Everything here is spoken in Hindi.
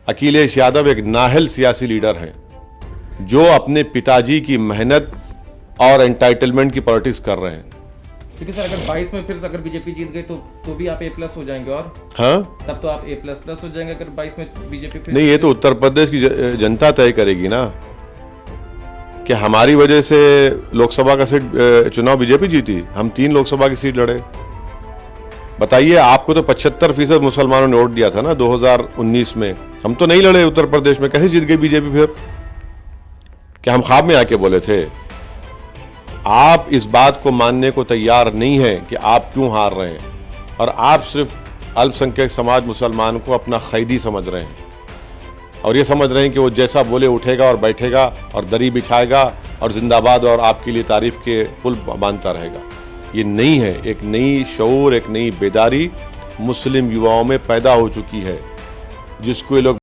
अखिलेश यादव एक नाअहल सियासी लीडर हैं जो अपने पिताजी की मेहनत और एंटाइटलमेंट की पॉलिटिक्स कर रहे हैं। क्योंकि सर अगर 22 में फिर अगर बीजेपी जीत गई तो भी आप A+ हो जाएंगे, और हाँ, तब तो आप A++ हो जाएंगे अगर 22 में बीजेपी फिर। नहीं, ये तो उत्तर प्रदेश की जनता तय करेगी ना कि हमारी वजह से लोकसभा का सीट चुनाव बीजेपी जीती। हम 3 लोकसभा की सीट लड़े। बताइए, आपको तो 75% मुसलमानों ने वोट दिया था ना 2019 में। हम तो नहीं लड़े उत्तर प्रदेश में, कैसे जीत गई बीजेपी फिर? क्या हम ख्वाब में आके बोले थे? आप इस बात को मानने को तैयार नहीं हैं कि आप क्यों हार रहे हैं, और आप सिर्फ अल्पसंख्यक समाज मुसलमान को अपना खैदी समझ रहे हैं और ये समझ रहे हैं कि वो जैसा बोले उठेगा और बैठेगा और दरी बिछाएगा और जिंदाबाद और आपके लिए तारीफ के पुल बांधता रहेगा। ये नहीं है। एक नई शऊर, एक नई बेदारी मुस्लिम युवाओं में पैदा हो चुकी है, जिसको ये लोग